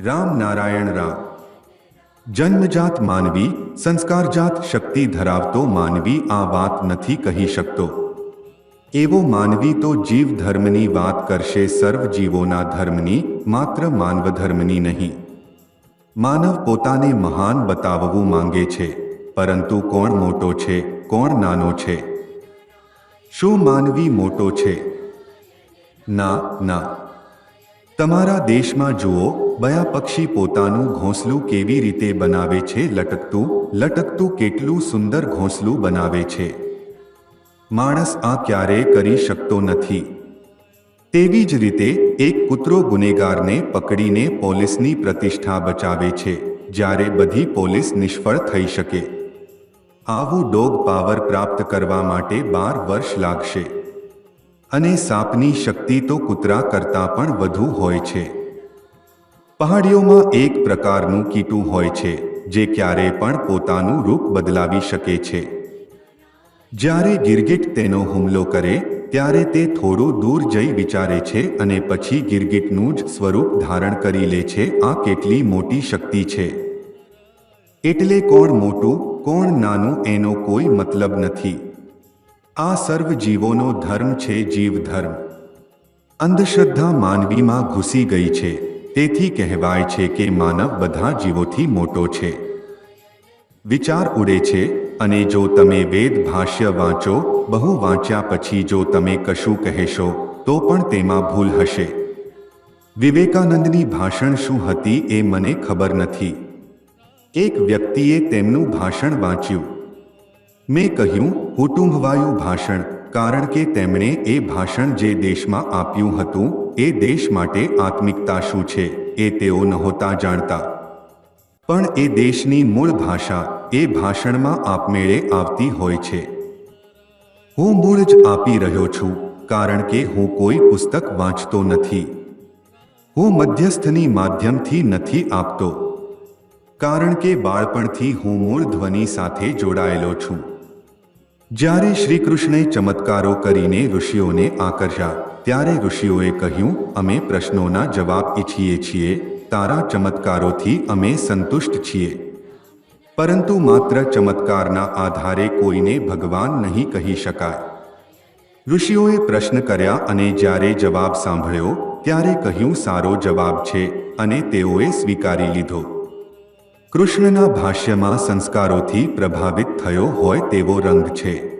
રામ નારાયણ રામ. જન્મજાત માનવી, સંસ્કારજાત શક્તિ ધરાવતો માનવી આ વાત નથી કહી શકતો. એવો માનવી તો જીવ ધર્મની વાત કરશે, સર્વ જીવોના ધર્મની, માત્ર માનવધર્મની નહીં. માનવ પોતાને મહાન બતાવવું માંગે છે, પરંતુ કોણ મોટો છે, કોણ નાનો છે? શું માનવી મોટો છે? ના ના. તમારા દેશમાં જુઓ, બયા પક્ષી પોતાનું ઘોંસલું કેવી રીતે બનાવે છે, લટકતું લટકતું કેટલું સુંદર ઘોંસલું બનાવે છે. માણસ આ ક્યારેય કરી શકતો નથી. તેવી જ રીતે એક કૂતરો ગુનેગારને પકડીને પોલીસની પ્રતિષ્ઠા બચાવે છે, જ્યારે બધી પોલીસ નિષ્ફળ થઈ શકે. આવું ડોગ પાવર પ્રાપ્ત કરવા માટે 12 વર્ષ લાગશે. અને સાપની શક્તિ તો કૂતરા કરતાં પણ વધુ હોય છે. પહાડીઓમાં એક પ્રકારનું કીટું હોય છે, જે ક્યારેય પણ પોતાનું રૂપ બદલાવી શકે છે. જ્યારે ગિરગિટ તેનો હુમલો કરે ત્યારે તે થોડું દૂર જઈ વિચારે છે અને પછી ગિરગિટનું જ સ્વરૂપ ધારણ કરી લે છે. આ કેટલી મોટી શક્તિ છે! એટલે કોણ મોટું, કોણ નાનું એનો કોઈ મતલબ નથી. આ સર્વ જીવોનો ધર્મ છે, જીવ ધર્મ. અંધશ્રદ્ધા માનવીમાં ઘૂસી ગઈ છે, તેથી કહેવાય છે કે માનવ બધા જીવોથી મોટો છે. વિચાર ઉડે છે, અને જો તમે વેદ ભાષ્ય વાંચો, બહુ વાંચ્યા પછી જો તમે કશું કહેશો તો પણ તેમાં ભૂલ હશે. વિવેકાનંદની ભાષણ શું હતી એ મને ખબર નથી. એક વ્યક્તિએ તેમનું ભાષણ વાંચ્યું. મેં કહ્યું, કુટુંબવાયું ભાષણ, કારણ કે તેમણે એ ભાષણ જે દેશમાં આપ્યું હતું એ દેશ માટે આત્મિકતા શું છે એ તેઓ નહોતા જાણતા. પણ એ દેશની મૂળ ભાષા એ ભાષણમાં આપમેળે આવતી હોય છે. હું મૂળ જ આપી રહ્યો છું, કારણ કે હું કોઈ પુસ્તક વાંચતો નથી. હું મધ્યસ્થની માધ્યમથી નથી આપતો, કારણ કે બાળપણથી હું મૂળ ધ્વનિ સાથે જોડાયેલો છું. જ્યારે શ્રીકૃષ્ણે ચમત્કારો કરીને ઋષિઓને આકર્ષ્યા, ત્યારે ઋષિઓએ કહ્યું, અમે પ્રશ્નોના જવાબ ઈચ્છીએ છીએ, તારા ચમત્કારોથી અમે સંતુષ્ટ છીએ. પરંતુ માત્ર ચમત્કારના આધારે કોઈને ભગવાન નહીં કહી શકાય. ઋષિઓએ પ્રશ્ન કર્યા અને જ્યારે જવાબ સાંભળ્યો ત્યારે કહ્યું, સારો જવાબ છે, અને તેઓએ સ્વીકારી લીધો. કૃષ્ણના ભાષ્યમાં સંસ્કારોથી પ્રભાવિત થયો હોય તેવો રંગ છે.